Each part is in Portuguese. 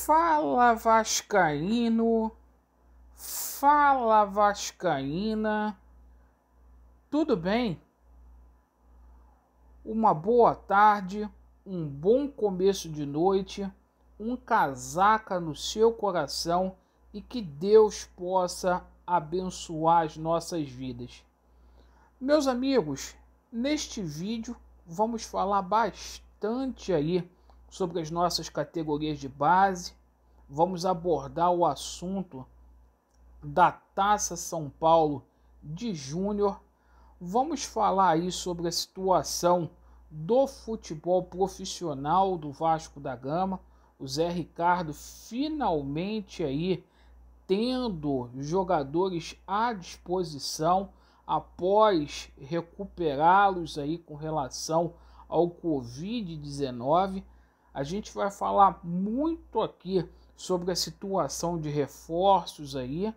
Fala Vascaíno, fala Vascaína, tudo bem? Uma boa tarde, um bom começo de noite, um casaca no seu coração e que Deus possa abençoar as nossas vidas. Meus amigos, neste vídeo vamos falar bastante aí sobre as nossas categorias de base. Vamos abordar o assunto da Taça São Paulo de Júnior. Vamos falar aí sobre a situação do futebol profissional do Vasco da Gama. O Zé Ricardo finalmente aí tendo jogadores à disposição após recuperá-los aí com relação ao Covid-19. A gente vai falar muito aqui sobre a situação de reforços aí.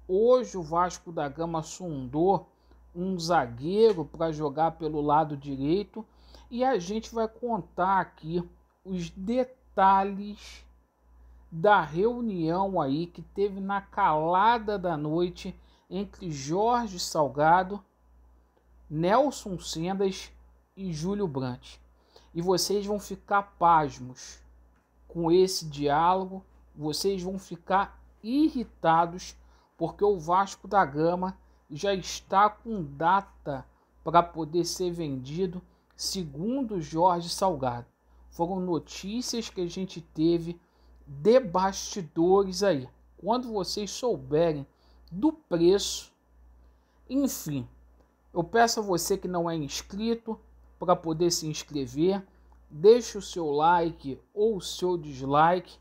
Hoje o Vasco da Gama sondou um zagueiro para jogar pelo lado direito e a gente vai contar aqui os detalhes da reunião aí que teve na calada da noite entre Jorge Salgado, Nelson Sendas e Júlio Brandt. E vocês vão ficar pasmos com esse diálogo, vocês vão ficar irritados, porque o Vasco da Gama já está com data para poder ser vendido, segundo Jorge Salgado. Foram notícias que a gente teve de bastidores aí. Quando vocês souberem do preço, enfim, eu peço a você que não é inscrito para poder se inscrever, deixe o seu like ou o seu dislike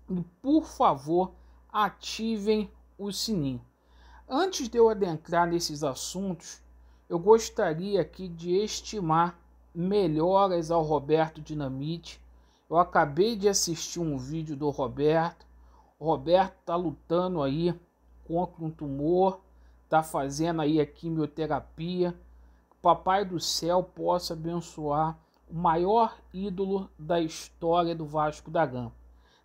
e, por favor, ativem o sininho. Antes de eu adentrar nesses assuntos, eu gostaria aqui de estimar melhoras ao Roberto Dinamite. Eu acabei de assistir um vídeo do Roberto. O Roberto está lutando aí contra um tumor, está fazendo aí a quimioterapia. Papai do céu possa abençoar o maior ídolo da história do Vasco da Gama.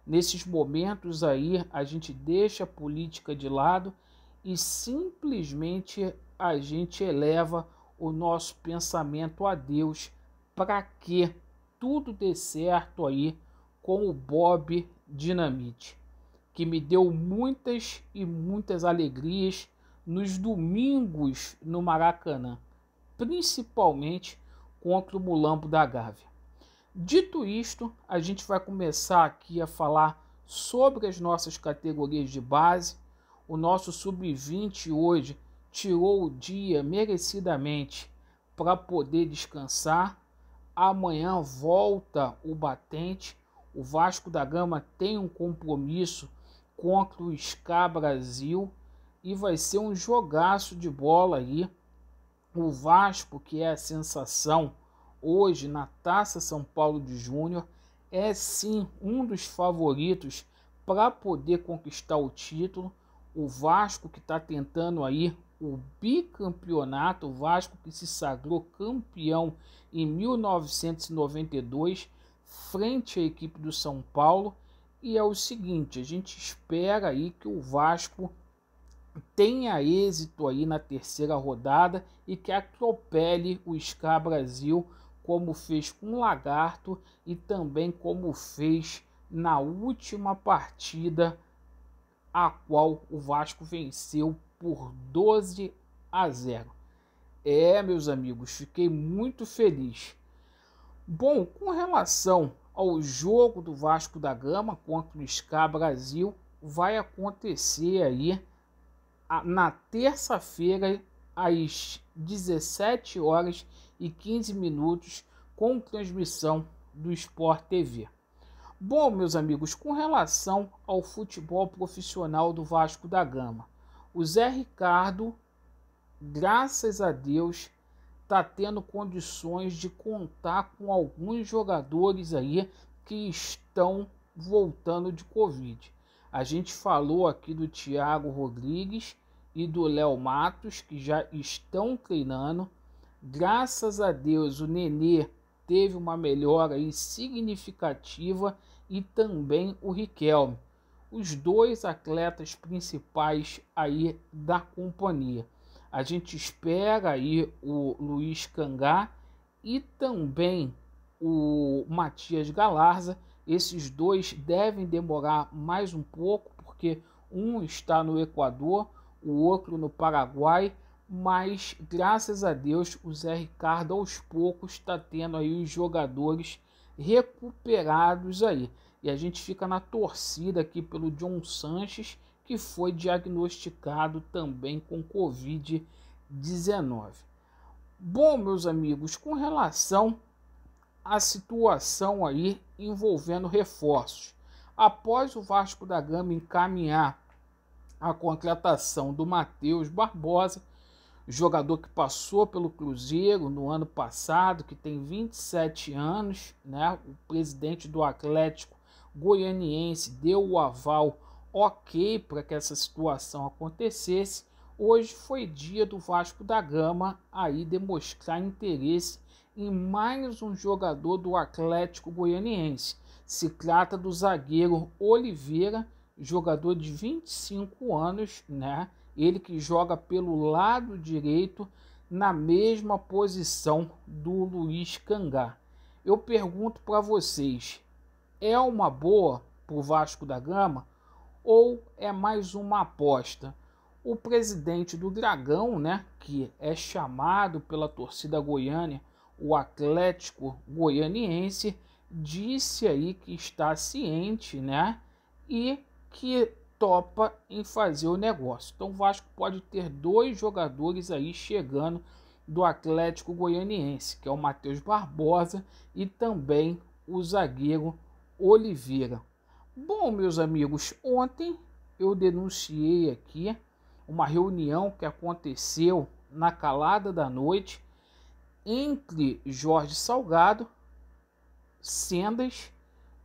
Nesses momentos aí, a gente deixa a política de lado e simplesmente a gente eleva o nosso pensamento a Deus para que tudo dê certo aí com o Bob Dinamite, que me deu muitas e muitas alegrias nos domingos no Maracanã, principalmente contra o Mulambo da Gávea. Dito isto, a gente vai começar aqui a falar sobre as nossas categorias de base. O nosso sub-20 hoje tirou o dia merecidamente para poder descansar. Amanhã volta o batente. O Vasco da Gama tem um compromisso contra o SCA Brasil e vai ser um jogaço de bola aí. O Vasco, que é a sensação hoje na Taça São Paulo de Júnior, é sim um dos favoritos para poder conquistar o título. O Vasco que está tentando aí o bicampeonato, o Vasco que se sagrou campeão em 1992 frente à equipe do São Paulo. E é o seguinte, a gente espera aí que o Vasco tenha êxito aí na terceira rodada e que atropele o SCA Brasil, como fez com o Lagarto e também como fez na última partida, a qual o Vasco venceu por 12-0. Meus amigos, fiquei muito feliz. Bom, com relação ao jogo do Vasco da Gama contra o SCA Brasil, vai acontecer aí na terça-feira, às 17h15, com transmissão do Sport TV. Bom, meus amigos, com relação ao futebol profissional do Vasco da Gama, o Zé Ricardo, graças a Deus, está tendo condições de contar com alguns jogadores aí que estão voltando de Covid. A gente falou aqui do Thiago Rodrigues e do Léo Matos, que já estão treinando. Graças a Deus, o Nenê teve uma melhora aí significativa, e também o Riquelme, os dois atletas principais aí da companhia. A gente espera aí o Luiz Cangá e também o Matias Galarza. Esses dois devem demorar mais um pouco, porque um está no Equador, o outro no Paraguai, mas graças a Deus o Zé Ricardo aos poucos está tendo aí os jogadores recuperados aí. E a gente fica na torcida aqui pelo John Sanches, que foi diagnosticado também com Covid-19. Bom, meus amigos, com relação à situação aí envolvendo reforços, após o Vasco da Gama encaminhar a contratação do Matheus Barbosa, jogador que passou pelo Cruzeiro no ano passado, que tem 27 anos, né? O presidente do Atlético Goianiense deu o aval ok para que essa situação acontecesse. Hoje foi dia do Vasco da Gama aí demonstrar interesse em mais um jogador do Atlético Goianiense. Se trata do zagueiro Oliveira, jogador de 25 anos, né? Ele que joga pelo lado direito na mesma posição do Luiz Cangá. Eu pergunto para vocês, é uma boa para o Vasco da Gama ou é mais uma aposta? O presidente do Dragão, né, que é chamado pela torcida goiana, o Atlético Goianiense, disse aí que está ciente, né, e que topa em fazer o negócio. Então o Vasco pode ter dois jogadores aí chegando do Atlético Goianiense, que é o Matheus Barbosa e também o zagueiro Oliveira. Bom, meus amigos, ontem eu denunciei aqui uma reunião que aconteceu na calada da noite entre Jorge Salgado, Sendas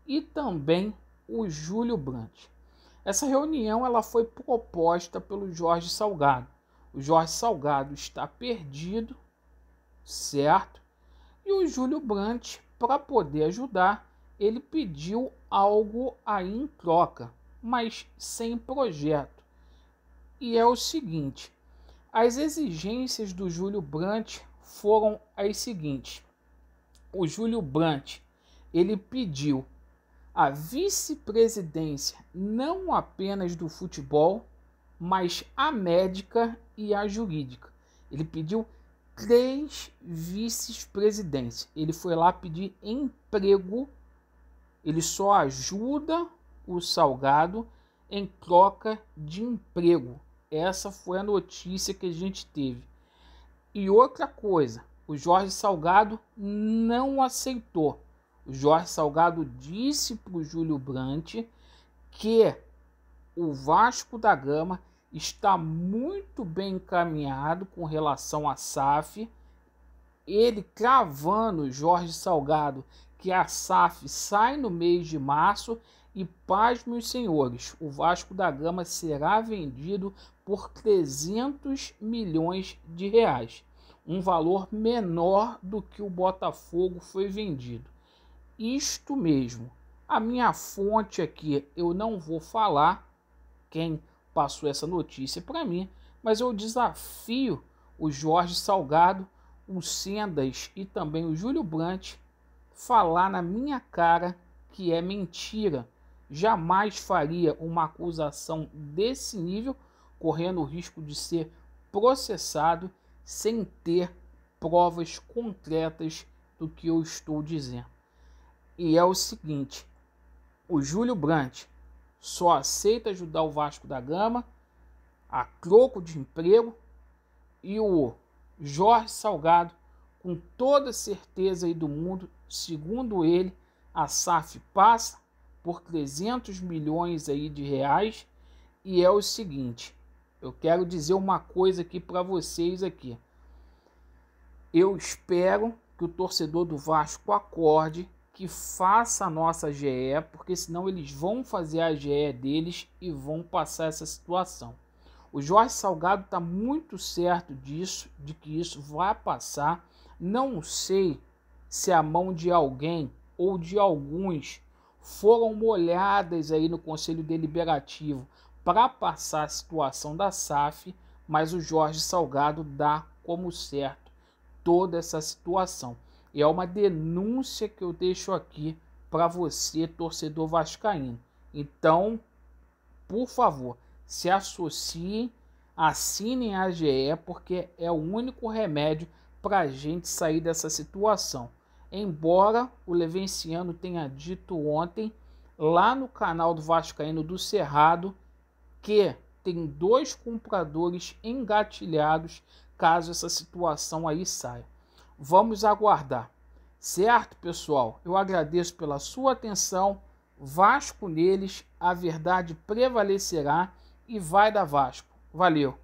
e também o Júlio Brandt. Essa reunião ela foi proposta pelo Jorge Salgado. O Jorge Salgado está perdido, certo? E o Júlio Brandt, para poder ajudar, ele pediu algo aí em troca, mas sem projeto. E é o seguinte, as exigências do Júlio Brandt foram as seguintes. O Júlio Brandt, ele pediu a vice-presidência não apenas do futebol, mas a médica e a jurídica. Ele pediu 3 vice-presidências. Ele foi lá pedir emprego. Ele só ajuda o Salgado em troca de emprego. Essa foi a notícia que a gente teve. E outra coisa, o Jorge Salgado não aceitou. O Jorge Salgado disse para o Júlio Brandt que o Vasco da Gama está muito bem encaminhado com relação à SAF. Ele cravando, Jorge Salgado, que a SAF sai no mês de março e, pasmem os senhores, o Vasco da Gama será vendido por 300 milhões de reais. Um valor menor do que o Botafogo foi vendido. Isto mesmo. A minha fonte aqui eu não vou falar quem passou essa notícia para mim, mas eu desafio o Jorge Salgado, o Sendas e também o Júlio Brandt falar na minha cara que é mentira. Jamais faria uma acusação desse nível, correndo o risco de ser processado sem ter provas concretas do que eu estou dizendo. E é o seguinte, o Júlio Brandt só aceita ajudar o Vasco da Gama a troco de emprego, e o Jorge Salgado, com toda certeza aí do mundo, segundo ele, a SAF passa por 300 milhões aí de reais. E é o seguinte, eu quero dizer uma coisa aqui para vocês aqui. Eu espero que o torcedor do Vasco acorde, que faça a nossa GE, porque senão eles vão fazer a GE deles e vão passar essa situação. O Jorge Salgado está muito certo disso, de que isso vai passar. Não sei se a mão de alguém ou de alguns foram molhadas aí no Conselho Deliberativo para passar a situação da SAF, mas o Jorge Salgado dá como certo toda essa situação. E é uma denúncia que eu deixo aqui para você, torcedor vascaíno. Então, por favor, se associem, assinem a AGE, porque é o único remédio para a gente sair dessa situação. Embora o Levenciano tenha dito ontem, lá no canal do Vascaíno do Cerrado, que tem 2 compradores engatilhados caso essa situação aí saia. Vamos aguardar. Certo, pessoal? Eu agradeço pela sua atenção. Vasco neles, a verdade prevalecerá e vai dar Vasco. Valeu!